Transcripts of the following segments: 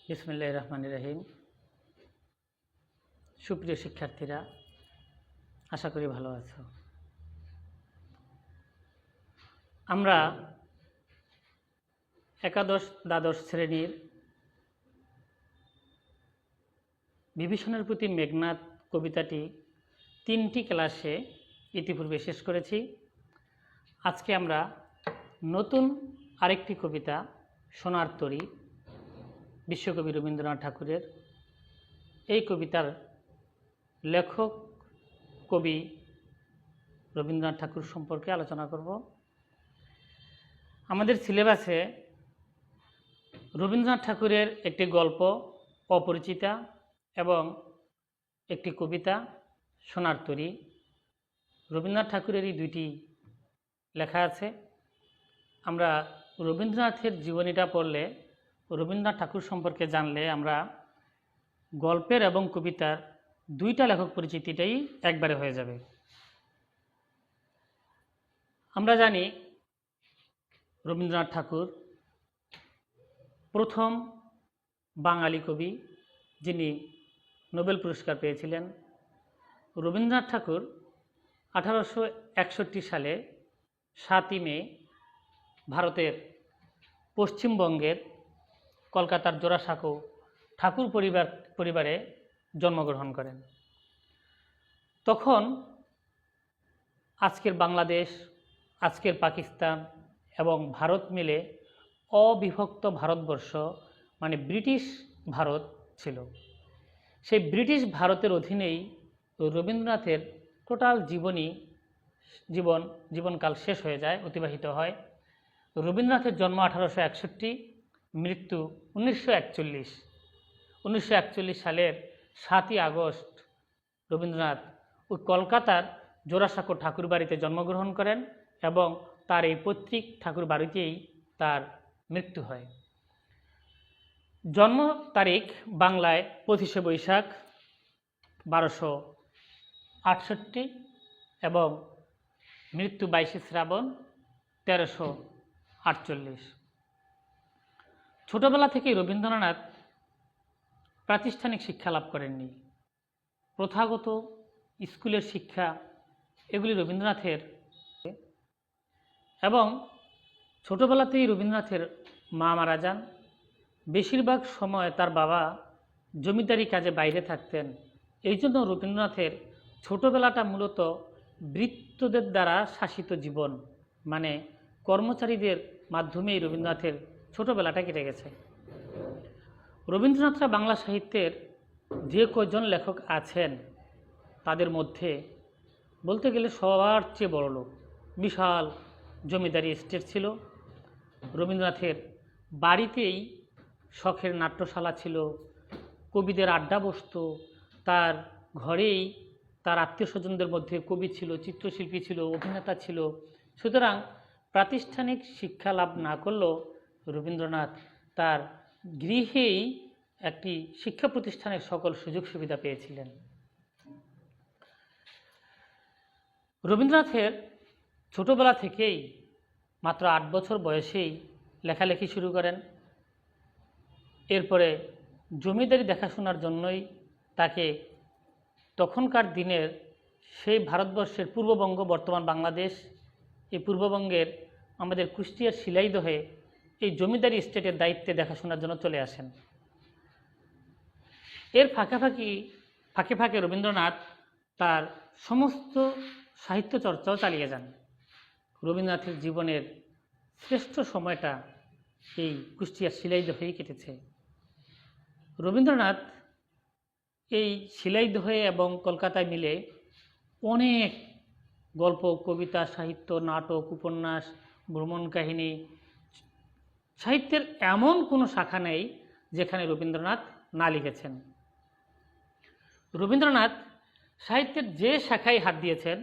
বিসমিল্লাহির রহমানির রহিম। সুপ্রিয় শিক্ষার্থীরা, আশা করি ভালো আছো। আমরা একাদশ দ্বাদশ শ্রেণীর বিভীষণের প্রতি মেঘনাদ কবিতাটি 3টি ক্লাসে ইতিপূর্বে শেষ করেছি। আজকে আমরা নতুন আরেকটি কবিতা সোনার তরী বিশ্বকবি রবীন্দ্রনাথ ঠাকুরের, এই কবিতার লেখক কবি রবীন্দ্রনাথ ঠাকুর সম্পর্কে আলোচনা করব। আমাদের সিলেবাসে রবীন্দ্রনাথ ঠাকুরের একটি গল্প অপরিচিতা এবং একটি কবিতা সোনার তরী, রবীন্দ্রনাথ ঠাকুরের এই দুইটি লেখা আছে। আমরা রবীন্দ্রনাথের জীবনীটা পড়লে, রবীন্দ্রনাথ ঠাকুর সম্পর্কে জানলে আমরা গল্পের এবং কবিতার দুইটা লেখক পরিচিতিটাই একবারে হয়ে যাবে। আমরা জানি রবীন্দ্রনাথ ঠাকুর প্রথম বাঙালি কবি যিনি নোবেল পুরস্কার পেয়েছিলেন। রবীন্দ্রনাথ ঠাকুর 1861 সালে 7ই মে ভারতের পশ্চিমবঙ্গের কলকাতার জোড়াসাঁকো ঠাকুর পরিবারে জন্মগ্রহণ করেন। তখন আজকের বাংলাদেশ, আজকের পাকিস্তান এবং ভারত মিলে অবিভক্ত ভারতবর্ষ, মানে ব্রিটিশ ভারত ছিল। সেই ব্রিটিশ ভারতের অধীনেই রবীন্দ্রনাথের টোটাল জীবনকাল শেষ হয়ে যায়, অতিবাহিত হয়। রবীন্দ্রনাথের জন্ম 1861, মৃত্যু 1941। 1941 সালের 7ই আগস্ট রবীন্দ্রনাথ ওই কলকাতার জোড়াসাঁকো ঠাকুর বাড়িতে জন্মগ্রহণ করেন এবং তার এই পৈতৃক ঠাকুর বাড়িতেই তার মৃত্যু হয়। জন্ম তারিখ বাংলায় 25শে বৈশাখ 1268 এবং মৃত্যু 22শে শ্রাবণ 1348। ছোটবেলা থেকেই রবীন্দ্রনাথ প্রাতিষ্ঠানিক শিক্ষা লাভ করেননি। প্রথাগত স্কুলের শিক্ষা এগুলি রবীন্দ্রনাথের, এবং ছোটবেলাতেই রবীন্দ্রনাথের মা মারা যান। বেশিরভাগ সময় তার বাবা জমিদারি কাজে বাইরে থাকতেন। এই জন্য রবীন্দ্রনাথের ছোটবেলাটা মূলত ভৃত্যদের দ্বারা শাসিত জীবন, মানে কর্মচারীদের মাধ্যমেই রবীন্দ্রনাথের ছোটবেলাটা কেটে গেছে। রবীন্দ্রনাথরা বাংলা সাহিত্যের যে কজন লেখক আছেন তাদের মধ্যে বলতে গেলে সবার চেয়ে বড় লোক। বিশাল জমিদারি এস্টেট ছিল। রবীন্দ্রনাথের বাড়িতেই শখের নাট্যশালা ছিল, কবিদের আড্ডা বসত, তার ঘরেই তার আত্মীয় স্বজনদের মধ্যে কবি ছিল, চিত্রশিল্পী ছিল, অভিনেতা ছিল। সুতরাং প্রাতিষ্ঠানিক শিক্ষা লাভ না করলেও রবীন্দ্রনাথ তার গৃহেই একটি শিক্ষা প্রতিষ্ঠানের সকল সুযোগ সুবিধা পেয়েছিলেন। রবীন্দ্রনাথের ছোটবেলা থেকেই মাত্র 8 বছর বয়সেই লেখালেখি শুরু করেন। এরপরে জমিদারি দেখাশোনার জন্যই তাকে তখনকার দিনের সেই ভারতবর্ষের পূর্ববঙ্গ, বর্তমান বাংলাদেশ, এই পূর্ববঙ্গের আমাদের কুষ্টিয়ার শিলাইদহে এই জমিদারি স্টেটের দায়িত্বে দেখাশোনার জন্য চলে আসেন। এর ফাঁকে ফাঁকে রবীন্দ্রনাথ তার সমস্ত সাহিত্য চর্চাও চালিয়ে যান। রবীন্দ্রনাথের জীবনের শ্রেষ্ঠ সময়টা এই কুষ্টিয়ার শিলাইদহেই কেটেছে। রবীন্দ্রনাথ এই শিলাইদহে এবং কলকাতায় মিলে অনেক গল্প, কবিতা, সাহিত্য, নাটক, উপন্যাস, ভ্রমণ কাহিনী, সাহিত্যের এমন কোনো শাখা নেই যেখানে রবীন্দ্রনাথ না লিখেছেন। রবীন্দ্রনাথ সাহিত্যের যে শাখায় হাত দিয়েছেন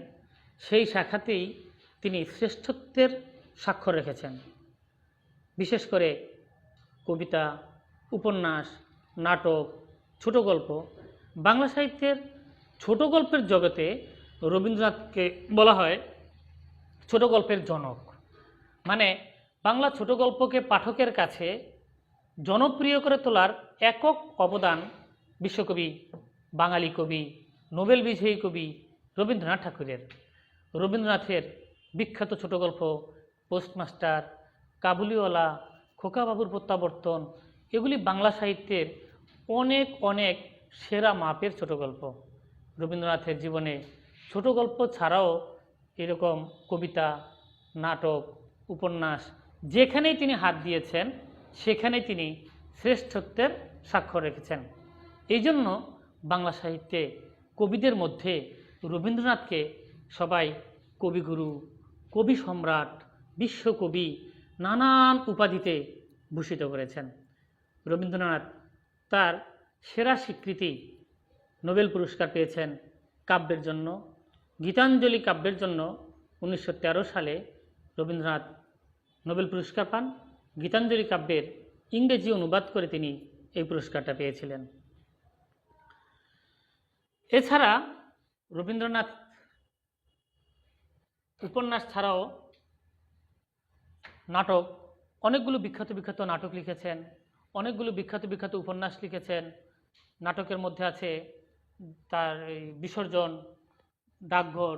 সেই শাখাতেই তিনি শ্রেষ্ঠত্বের স্বাক্ষর রেখেছেন। বিশেষ করে কবিতা, উপন্যাস, নাটক, ছোট গল্প। বাংলা সাহিত্যের ছোট গল্পের জগতে রবীন্দ্রনাথকে বলা হয় ছোট গল্পের জনক। মানে বাংলা ছোট গল্পকে পাঠকের কাছে জনপ্রিয় করে তোলার একক অবদান বিশ্বকবি, বাঙালি কবি, নোবেল বিজয়ী কবি রবীন্দ্রনাথ ঠাকুরের। রবীন্দ্রনাথের বিখ্যাত ছোট গল্প পোস্টমাস্টার, কাবুলিওয়ালা, খোকাবাবুর প্রত্যাবর্তন এগুলি বাংলা সাহিত্যের অনেক অনেক সেরা মাপের ছোট গল্প। রবীন্দ্রনাথের জীবনে ছোট গল্প ছাড়াও এরকম কবিতা, নাটক, উপন্যাস যেখানেই তিনি হাত দিয়েছেন সেখানেই তিনি শ্রেষ্ঠত্বের স্বাক্ষর রেখেছেন। এই জন্য বাংলা সাহিত্যে কবিদের মধ্যে রবীন্দ্রনাথকে সবাই কবিগুরু, কবি সম্রাট, বিশ্বকবি নানান উপাধিতে ভূষিত করেছেন। রবীন্দ্রনাথ তার সেরা স্বীকৃতি নোবেল পুরস্কার পেয়েছেন কাব্যের জন্য। গীতাঞ্জলি কাব্যের জন্য 1913 সালে রবীন্দ্রনাথ নোবেল পুরস্কার পান। গীতাঞ্জলি কাব্যের ইংরেজি অনুবাদ করে তিনি এই পুরস্কারটা পেয়েছিলেন। এছাড়া রবীন্দ্রনাথ উপন্যাস ছাড়াও নাটক, অনেকগুলো বিখ্যাত বিখ্যাত নাটক লিখেছেন, অনেকগুলো বিখ্যাত বিখ্যাত উপন্যাস লিখেছেন। নাটকের মধ্যে আছে তার বিসর্জন, ডাকঘর,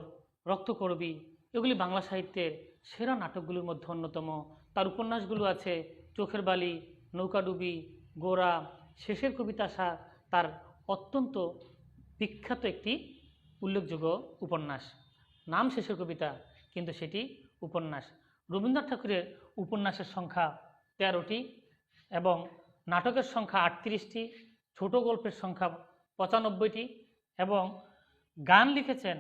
রক্তকরবী, এগুলি বাংলা সাহিত্যের সেরা নাটকগুলোর মধ্যে অন্যতম। তার উপন্যাসগুলো আছে চোখের বালি, নৌকাডুবি, গোরা, শেষের কবিতা আশা তার অত্যন্ত বিখ্যাত একটি উল্লেখযোগ্য উপন্যাস। নাম শেষের কবিতা, কিন্তু সেটি উপন্যাস। রবীন্দ্রনাথ ঠাকুরের উপন্যাসের সংখ্যা 13টি এবং নাটকের সংখ্যা 38টি, ছোট গল্পের সংখ্যা 95টি এবং গান লিখেছেন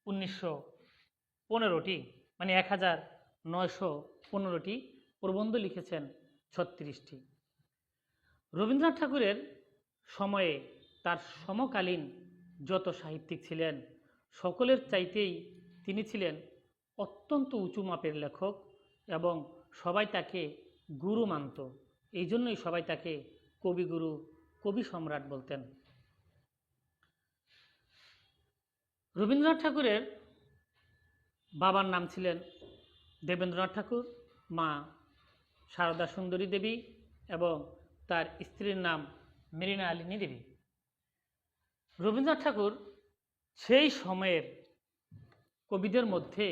1915টি, মানে 1915টি, প্রবন্ধ লিখেছেন 36টি। রবীন্দ্রনাথ ঠাকুরের সময়ে তার সমকালীন যত সাহিত্যিক ছিলেন সকলের চাইতেই তিনি ছিলেন অত্যন্ত উঁচু মাপের লেখক এবং সবাই তাকে গুরু মানত। এই জন্যই সবাই তাকে কবিগুরু, কবি সম্রাট বলতেন। রবীন্দ্রনাথ ঠাকুরের বাবার নাম ছিলেন দেবেন্দ্রনাথ ঠাকুর, মা সারদা সুন্দরী দেবী এবং তার স্ত্রীর নাম মৃণালিনী দেবী। রবীন্দ্রনাথ ঠাকুর সেই সময়ের কবিদের মধ্যে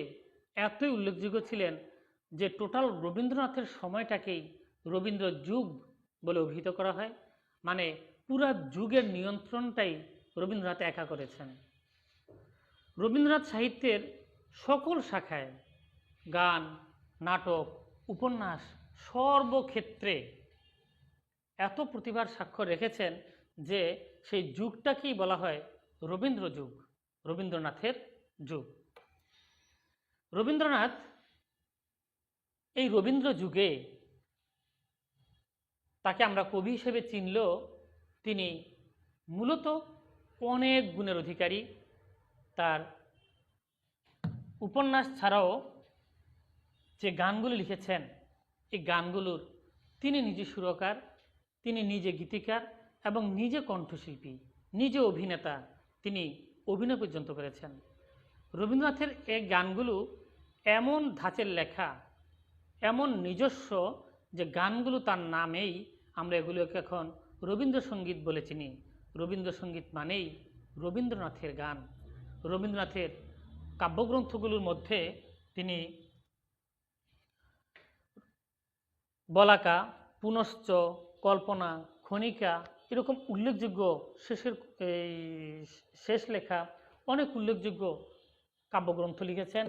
এতই উল্লেখযোগ্য ছিলেন যে টোটাল রবীন্দ্রনাথের সময়টাকেই রবীন্দ্র যুগ বলে অভিহিত করা হয়। মানে পুরা যুগের নিয়ন্ত্রণটাই রবীন্দ্রনাথ একা করেছেন। রবীন্দ্রনাথ সাহিত্যের সকল শাখায় গান, নাটক, উপন্যাস সর্বক্ষেত্রে এত প্রতিভার স্বাক্ষর রেখেছেন যে সেই যুগটাকেই বলা হয় রবীন্দ্র যুগ, রবীন্দ্রনাথের যুগ। রবীন্দ্রনাথ এই রবীন্দ্র যুগে তাকে আমরা কবি হিসেবে চিনলেও তিনি মূলত অনেক গুণের অধিকারী। তার উপন্যাস ছাড়াও যে গানগুলি লিখেছেন এই গানগুলোর তিনি নিজে সুরকার, তিনি নিজে গীতিকার এবং নিজে কণ্ঠশিল্পী, নিজে অভিনেতা, তিনি অভিনয় পর্যন্ত করেছেন। রবীন্দ্রনাথের এই গানগুলো এমন ধাঁচের লেখা, এমন নিজস্ব যে গানগুলো তার নামেই আমরা এগুলোকে এখন রবীন্দ্রসঙ্গীত বলে চিনি। রবীন্দ্রসঙ্গীত মানেই রবীন্দ্রনাথের গান। রবীন্দ্রনাথের কাব্যগ্রন্থগুলোর মধ্যে তিনি বলাকা, পুনশ্চ, কল্পনা, খনিকা এরকম উল্লেখযোগ্য শেষ লেখা অনেক উল্লেখযোগ্য কাব্যগ্রন্থ লিখেছেন।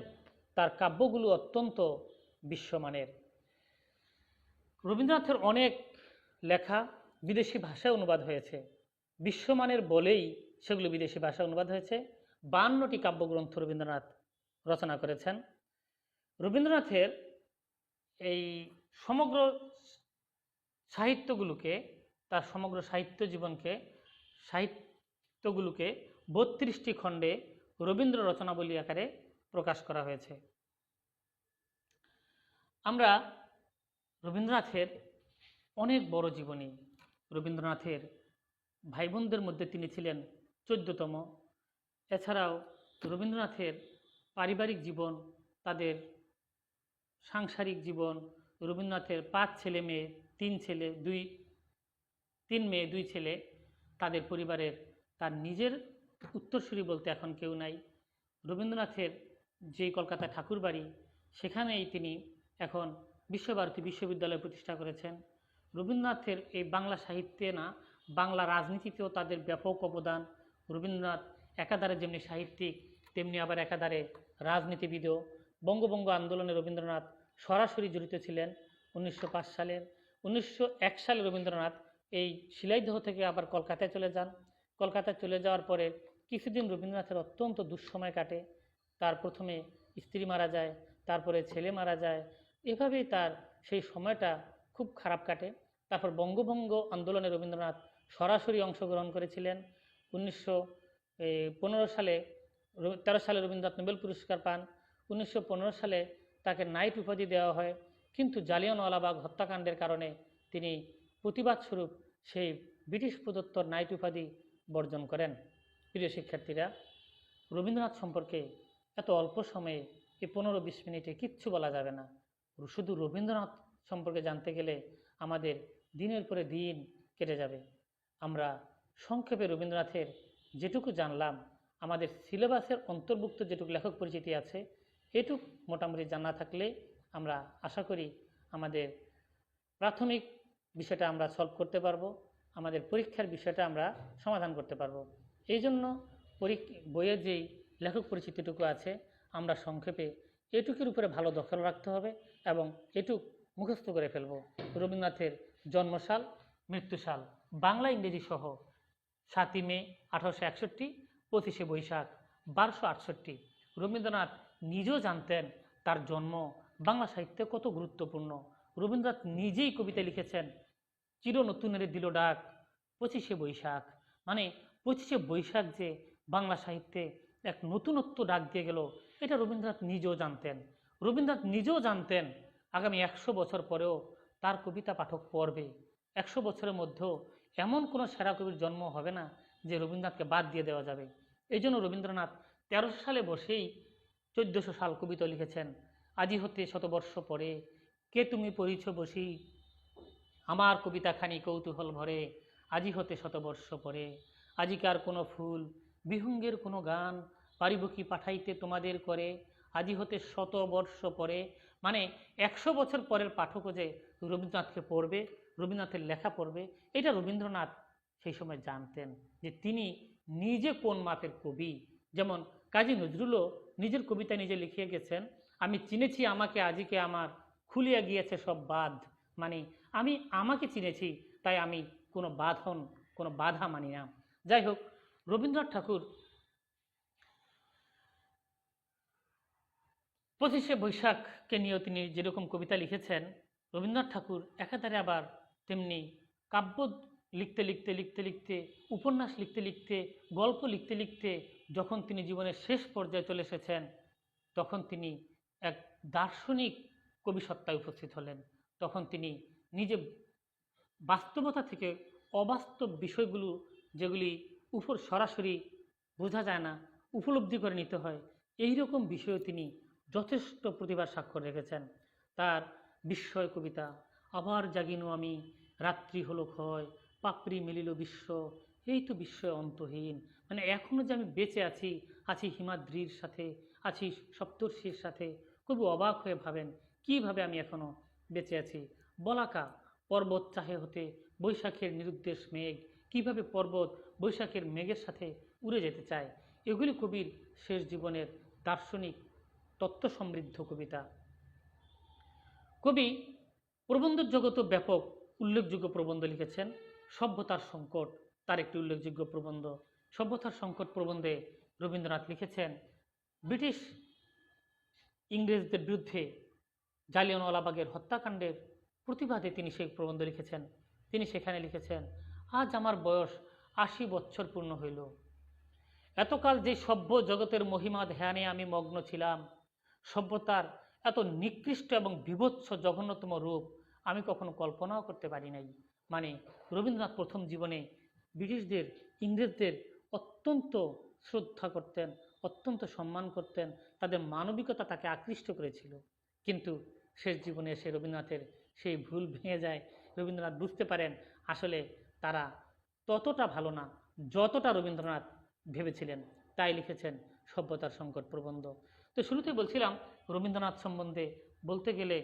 তার কাব্যগুলো অত্যন্ত বিশ্বমানের। রবীন্দ্রনাথের অনেক লেখা বিদেশি ভাষায় অনুবাদ হয়েছে। বিশ্বমানের বলেই সেগুলো বিদেশি ভাষায় অনুবাদ হয়েছে। 52টি কাব্যগ্রন্থ রবীন্দ্রনাথ রচনা করেছেন। রবীন্দ্রনাথের এই সমগ্র সাহিত্যগুলোকে, তার সমগ্র সাহিত্যগুলোকে 32টি খণ্ডে রবীন্দ্র রচনাবলী আকারে প্রকাশ করা হয়েছে। আমরা রবীন্দ্রনাথের অনেক বড় জীবনী, রবীন্দ্রনাথের ভাই বোনদের মধ্যে তিনি ছিলেন 14তম। এছাড়াও রবীন্দ্রনাথের পারিবারিক জীবন, তাদের সাংসারিক জীবন, রবীন্দ্রনাথের 5 ছেলে মেয়ে, 3 ছেলে 2 3 মেয়ে 2 ছেলে, তাদের পরিবারের তার নিজের উত্তরসূরি বলতে এখন কেউ নাই। রবীন্দ্রনাথের যেই কলকাতা ঠাকুরবাড়ি, সেখানেই তিনি এখন বিশ্বভারতী বিশ্ববিদ্যালয় প্রতিষ্ঠা করেছেন। রবীন্দ্রনাথের এই বাংলা সাহিত্যে না, বাংলা রাজনীতিতেও তাদের ব্যাপক অবদান। রবীন্দ্রনাথ একাধারে যেমনি সাহিত্যিক, তেমনি আবার একাধারে রাজনীতিবিদও। বঙ্গভঙ্গ আন্দোলনে রবীন্দ্রনাথ সরাসরি জড়িত ছিলেন। 1905 সালের 1901 সালে রবীন্দ্রনাথ এই শিলাইদহ থেকে আবার কলকাতায় চলে যান। কলকাতায় চলে যাওয়ার পরে কিছুদিন রবীন্দ্রনাথের অত্যন্ত দুঃসময় কাটে। তার প্রথমে স্ত্রী মারা যায়, তারপরে ছেলে মারা যায়, এভাবেই তার সেই সময়টা খুব খারাপ কাটে। তারপর বঙ্গভঙ্গ আন্দোলনে রবীন্দ্রনাথ সরাসরি অংশগ্রহণ করেছিলেন। 1915 সালে 13 সালে রবীন্দ্রনাথ নোবেল পুরস্কার পান। 1915 সালে তাকে নাইট উপাধি দেওয়া হয়, কিন্তু জালিয়ানওয়ালাবাগ হত্যাকাণ্ডের কারণে তিনি প্রতিবাদস্বরূপ সেই ব্রিটিশ প্রদত্ত নাইট উপাধি বর্জন করেন। প্রিয় শিক্ষার্থীরা, রবীন্দ্রনাথ সম্পর্কে এত অল্প সময়ে এই 15-20 মিনিটে কিচ্ছু বলা যাবে না। শুধু রবীন্দ্রনাথ সম্পর্কে জানতে গেলে আমাদের দিনের পরে দিন কেটে যাবে। আমরা সংক্ষেপে রবীন্দ্রনাথের যেটুকু জানলাম, আমাদের সিলেবাসের অন্তর্ভুক্ত যেটুকু লেখক পরিচিতি আছে, এটুক মোটামুটি জানা থাকলে আমরা আশা করি আমাদের প্রাথমিক বিষয়টা আমরা সলভ করতে পারবো, আমাদের পরীক্ষার বিষয়টা আমরা সমাধান করতে পারবো। এই জন্য বইয়ের যেই লেখক পরিচিতিটুকু আছে, আমরা সংক্ষেপে এটুকুর উপরে ভালো দখল রাখতে হবে এবং এটুক মুখস্থ করে ফেলব। রবীন্দ্রনাথের জন্মসাল, মৃত্যুসাল, বাংলা ইংরেজি সহ 7ই মে 1861, 25শে বৈশাখ 1268। রবীন্দ্রনাথ নিজেও জানতেন তার জন্ম বাংলা সাহিত্যে কত গুরুত্বপূর্ণ। রবীন্দ্রনাথ নিজেই কবিতা লিখেছেন, চির নতুনের দিল ডাক 25শে বৈশাখ, মানে 25শে বৈশাখ যে বাংলা সাহিত্যে এক নতুনত্ব ডাক দিয়ে গেল, এটা রবীন্দ্রনাথ নিজেও জানতেন। রবীন্দ্রনাথ নিজেও জানতেন আগামী 100 বছর পরেও তার কবিতা পাঠক পড়বে। 100 বছরের মধ্যেও এমন কোনো সেরা কবির জন্ম হবে না যে রবীন্দ্রনাথকে বাদ দিয়ে দেওয়া যাবে। এই জন্য রবীন্দ্রনাথ 1300 সালে বসেই 1400 সাল কবিতা লিখেছেন। আজি হতে শতবর্ষ পরে কে তুমি পড়িছ বসি, আমার কবিতাখানি কৌতূহল ভরে, আজি হতে শতবর্ষ পরে। আজিকার কোনো ফুল বিহঙ্গের কোনো গান পারিব কি পাঠাইতে তোমাদের করে, আজি হতে 100 বর্ষ পরে, মানে 100 বছর পরের পাঠকও যে রবীন্দ্রনাথকে পড়বে, রবীন্দ্রনাথের লেখা পড়বে, এটা রবীন্দ্রনাথ সেই সময় জানতেন যে তিনি নিজে কোন মাপের কবি। যেমন কাজী নজরুলও নিজের কবিতা নিজে লিখিয়ে গেছেন, আমি চিনেছি আমাকে আজিকে আমার খুলিয়া গিয়েছে সব বাঁধ, মানে আমি আমাকে চিনেছি, তাই আমি কোনো বাঁধন, কোনো বাধা মানি না। যাই হোক, রবীন্দ্রনাথ ঠাকুর 25শে বৈশাখকে নিয়েও তিনি যেরকম কবিতা লিখেছেন, রবীন্দ্রনাথ ঠাকুর একাধারে আবার তেমনি কাব্য লিখতে লিখতে লিখতে লিখতে, উপন্যাস লিখতে লিখতে, গল্প লিখতে লিখতে যখন তিনি জীবনের শেষ পর্যায়ে চলে এসেছেন, তখন তিনি এক দার্শনিক কবিসত্তায় উপস্থিত হলেন। তখন তিনি নিজে বাস্তবতা থেকে অবাস্তব বিষয়গুলো, যেগুলি উপর সরাসরি বোঝা যায় না, উপলব্ধি করে নিতে হয়, এই রকম বিষয়ে তিনি যথেষ্ট প্রতিভার স্বাক্ষর রেখেছেন। তার বিস্ময় কবিতা, আবার জাগিনু আমি, রাত্রি হলো ক্ষয়, পাপড়ি মিলিল বিশ্ব, এই তো বিস্ময় অন্তহীন, মানে এখনও যে আমি বেঁচে আছি, আছি হিমাদ্রির সাথে, আছি সপ্তর্ষির সাথে। কবি অবাক হয়ে ভাবেন কিভাবে আমি এখনও বেঁচে আছি। বলাকা, পর্বত চাহে হতে বৈশাখের নিরুদ্দেশ মেঘ, কিভাবে পর্বত বৈশাখের মেঘের সাথে উড়ে যেতে চায়। এগুলি কবির শেষ জীবনের দার্শনিক তত্ত্ব সমৃদ্ধ কবিতা। কবি প্রবন্ধের জগতে ব্যাপক উল্লেখযোগ্য প্রবন্ধ লিখেছেন। সভ্যতার সংকট তার একটি উল্লেখযোগ্য প্রবন্ধ। সভ্যতার সংকট প্রবন্ধে রবীন্দ্রনাথ লিখেছেন ব্রিটিশ ইংরেজদের বিরুদ্ধে জালিয়ানওয়ালাবাগের হত্যাকাণ্ডের প্রতিবাদে তিনি সেই প্রবন্ধ লিখেছেন। তিনি সেখানে লিখেছেন, আজ আমার বয়স 80 বৎসর পূর্ণ হইল। এতকাল যে সভ্য জগতের মহিমা ধ্যানে আমি মগ্ন ছিলাম, সভ্যতার এত নিকৃষ্ট এবং বিভৎস জঘন্যতম রূপ আমি কখনো কল্পনাও করতে পারি নাই। মানে রবীন্দ্রনাথ প্রথম জীবনে ব্রিটিশদের, ইংরেজদের অত্যন্ত শ্রদ্ধা করতেন, অত্যন্ত সম্মান করতেন, তাদের মানবিকতা তাকে আকৃষ্ট করেছিল। কিন্তু শেষ জীবনে এসে রবীন্দ্রনাথের সেই ভুল ভেঙে যায়। রবীন্দ্রনাথ বুঝতে পারেন আসলে তারা ততটা ভালো না যতটা রবীন্দ্রনাথ ভেবেছিলেন। তাই লিখেছেন সভ্যতার সংকট প্রবন্ধ। তো শুরুতে বলছিলাম রবীন্দ্রনাথ সম্বন্ধে বলতে গেলে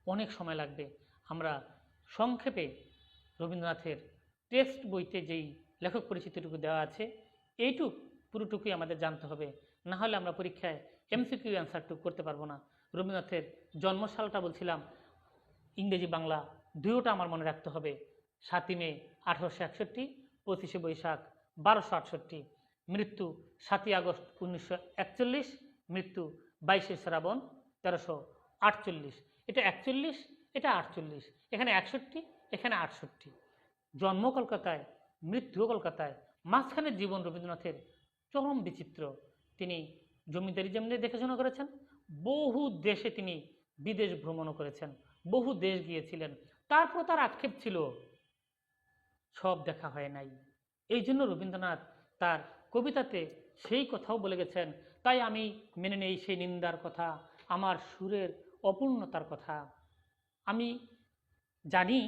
অনেক সময় লাগবে। আমরা সংক্ষেপে রবীন্দ্রনাথের টেক্সট বইতে যেই লেখক পরিচিতিটুকু দেওয়া আছে এইটুক পুরোটুকুই আমাদের জানতে হবে, না হলে আমরা পরীক্ষায় এমসিকিউ অ্যান্সারটুকু করতে পারবো না। রবীন্দ্রনাথের জন্মসালটা বলছিলাম, ইংরেজি বাংলা দুয়োটা আমার মনে রাখতে হবে। 7ই মে 1861, 25শে বৈশাখ 1268, মৃত্যু 7ই আগস্ট 1941, মৃত্যু 22শে শ্রাবণ 1348। এটা 41, এটা 48, এখানে 61, এখানে 68। জন্ম কলকাতায়, মৃত্যুও কলকাতায়, মাঝখানের জীবন রবীন্দ্রনাথের চরম বিচিত্র। তিনি জমিদারি যেমনি দেখাশোনা করেছেন, বহু দেশে তিনি বিদেশ ভ্রমণও করেছেন, বহু দেশ গিয়েছিলেন। তারপর তার আক্ষেপ ছিল সব দেখা হয় নাই। এই জন্য রবীন্দ্রনাথ তার কবিতাতে সেই কথাও বলে গেছেন, তাই আমি মেনে নেই সেই নিন্দার কথা, আমার সুরের অপূর্ণতার কথা। আমি জানি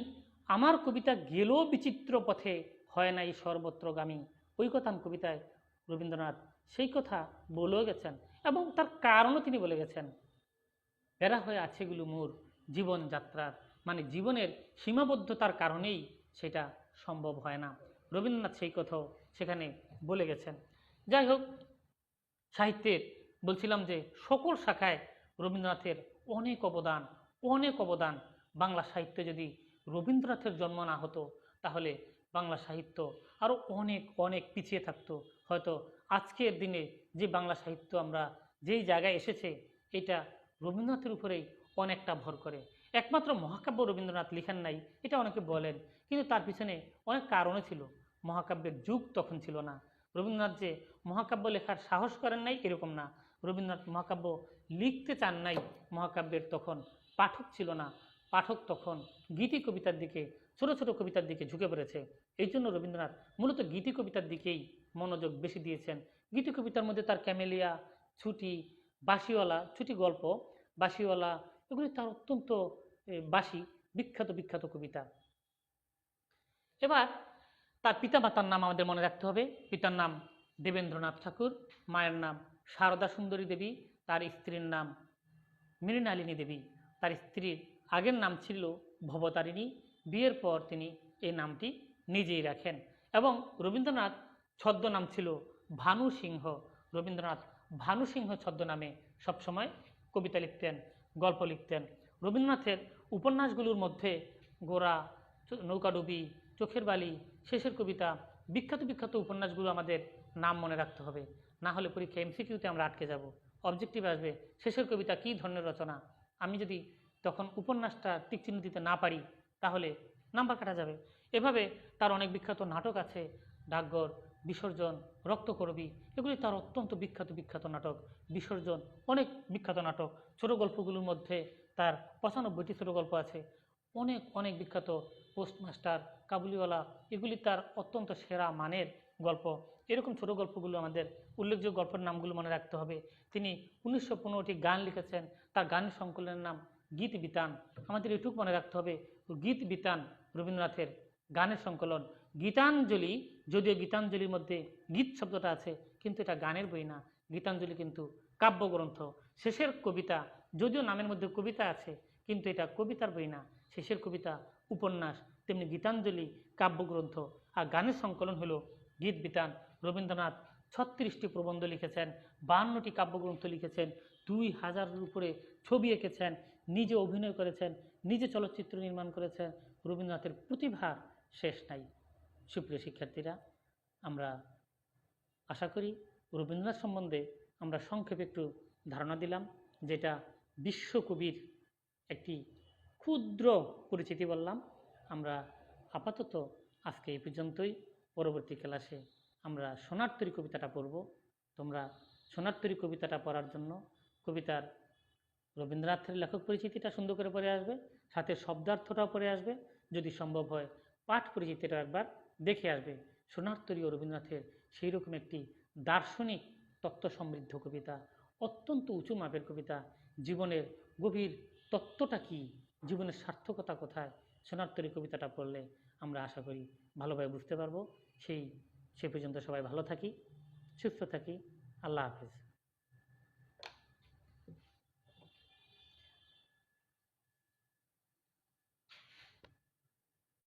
আমার কবিতা গেলেও বিচিত্র পথে হয় নাই সর্বত্রগামী। ওই কথা কবিতায় রবীন্দ্রনাথ সেই কথা বলেও গেছেন, এবং তার কারণও তিনি বলে গেছেন। প্যারা হয়ে আছে গুলো মোর জীবনযাত্রার, মানে জীবনের সীমাবদ্ধতার কারণেই সেটা সম্ভব হয় না। রবীন্দ্রনাথ সেই কথাও সেখানে বলে গেছেন। যাই হোক, সাহিত্যের বলছিলাম যে সকল শাখায় রবীন্দ্রনাথের অনেক অবদান, অনেক অবদান। বাংলা সাহিত্যে যদি রবীন্দ্রনাথের জন্ম না হতো তাহলে বাংলা সাহিত্য আরও অনেক অনেক পিছিয়ে থাকতো। হয়তো আজকের দিনে যে বাংলা সাহিত্য আমরা যেই জায়গায় এসেছে এটা রবীন্দ্রনাথের উপরেই অনেকটা ভর করে। একমাত্র মহাকাব্য রবীন্দ্রনাথ লিখেন নাই এটা অনেকে বলেন, কিন্তু তার পিছনে অনেক কারণও ছিল। মহাকাব্যের যুগ তখন ছিল না। রবীন্দ্রনাথ যে মহাকাব্য লেখার সাহস করেন নাই এরকম না, রবীন্দ্রনাথ মহাকাব্য লিখতে চান নাই। মহাকাব্যের তখন পাঠক ছিল না, পাঠক তখন গীতি কবিতার দিকে, ছোট ছোট কবিতার দিকে ঝুঁকে পড়েছে। এই জন্য রবীন্দ্রনাথ মূলত গীতি কবিতার দিকেই মনোযোগ বেশি দিয়েছেন। গীতি কবিতার মধ্যে তার ক্যামেলিয়া, ছুটি, বাঁশিওয়ালা, ছুটি গল্প, বাঁশিওয়ালা, এগুলি তার অত্যন্ত বাঁশি বিখ্যাত বিখ্যাত কবিতা। এবার তার পিতামাতার নাম আমাদের মনে রাখতে হবে। পিতার নাম দেবেন্দ্রনাথ ঠাকুর, মায়ের নাম সারদা সুন্দরী দেবী, তার স্ত্রীর নাম মৃণালিনী দেবী। তার স্ত্রীর আগের নাম ছিল ভবতারিণী। বিয়ের পর তিনি এই নামটি নিজেই রাখেন। এবং রবীন্দ্রনাথ ছদ্মনাম ছিল ভানু সিংহ। রবীন্দ্রনাথ ভানু সিংহ ছদ্মনামে সবসময় কবিতা লিখতেন, গল্প লিখতেন। রবীন্দ্রনাথের উপন্যাসগুলোর মধ্যে গোরা, নৌকাডুবি, চোখের বালি, শেষের কবিতা, বিখ্যাত বিখ্যাত উপন্যাসগুলো আমাদের নাম মনে রাখতে হবে, না হলে পরীক্ষা এমসিকিউতে আমরা আটকে যাব। অবজেক্টিভ আসবে শেষের কবিতা কী ধরনের রচনা, আমি যদি তখন উপন্যাসটা টিকচিহ্ন দিতে না পারি তাহলে নাম্বার কাটা যাবে। এভাবে তার অনেক বিখ্যাত নাটক আছে, ডাকঘর, বিসর্জন, রক্তকরবী, এগুলি তার অত্যন্ত বিখ্যাত বিখ্যাত নাটক। বিসর্জন অনেক বিখ্যাত নাটক। ছোট গল্পগুলোর মধ্যে তার 95টি ছোট গল্প আছে, অনেক অনেক বিখ্যাত। পোস্টমাস্টার, কাবুলিওয়ালা, এগুলি তার অত্যন্ত সেরা মানের গল্প। এরকম ছোট গল্পগুলো আমাদের উল্লেখযোগ্য গল্পের নামগুলো মনে রাখতে হবে। তিনি 1915টি গান লিখেছেন, তার গানের সংকলনের নাম গীত বিতান। আমাদের এটুকু মনে রাখতে হবে, গীত বিতান রবীন্দ্রনাথের গানের সংকলন। গীতাঞ্জলি, যদিও গীতাঞ্জলির মধ্যে গীত শব্দটা আছে কিন্তু এটা গানের বই না, গীতাঞ্জলি কিন্তু কাব্যগ্রন্থ। শেষের কবিতা, যদিও নামের মধ্যে কবিতা আছে কিন্তু এটা কবিতার বই না, শেষের কবিতা উপন্যাস। তেমনি গীতাঞ্জলি কাব্যগ্রন্থ, আর গানের সংকলন হলো গীত বিতান। রবীন্দ্রনাথ 36টি প্রবন্ধ লিখেছেন, 52টি কাব্যগ্রন্থ লিখেছেন, 2000-এর উপরে ছবি এঁকেছেন, নিজে অভিনয় করেছেন, নিজে চলচ্চিত্র নির্মাণ করেছেন। রবীন্দ্রনাথের প্রতিভার শেষ নাই। সুপ্রিয় শিক্ষার্থীরা, আমরা আশা করি রবীন্দ্রনাথ সম্বন্ধে আমরা সংক্ষেপে একটু ধারণা দিলাম, যেটা বিশ্বকবির একটি ক্ষুদ্র পরিচিতি বললাম। আমরা আপাতত আজকে এই পর্যন্তই। পরবর্তী ক্লাসে আমরা সোনার তরী কবিতাটা পড়ব। তোমরা সোনার তরী কবিতাটা পড়ার জন্য কবিতার রবীন্দ্রনাথের লেখক পরিচিতিটা সুন্দর করে পড়ে আসবে, সাথে শব্দার্থটাও পড়ে আসবে, যদি সম্ভব হয় পাঠ পরিচিতিটা একবার দেখে আসবে। সোনার তরী ও রবীন্দ্রনাথের সেই রকম একটি দার্শনিক তত্ত্ব সমৃদ্ধ কবিতা, অত্যন্ত উঁচু মাপের কবিতা। জীবনের গভীর তত্ত্বটা কী, জীবনের সার্থকতা কোথায়, সোনার তরী কবিতাটা পড়লে আমরা আশা করি ভালোভাবে বুঝতে পারবো। সে পর্যন্ত সবাই ভালো থাকি, সুস্থ থাকি। আল্লাহ হাফেজ।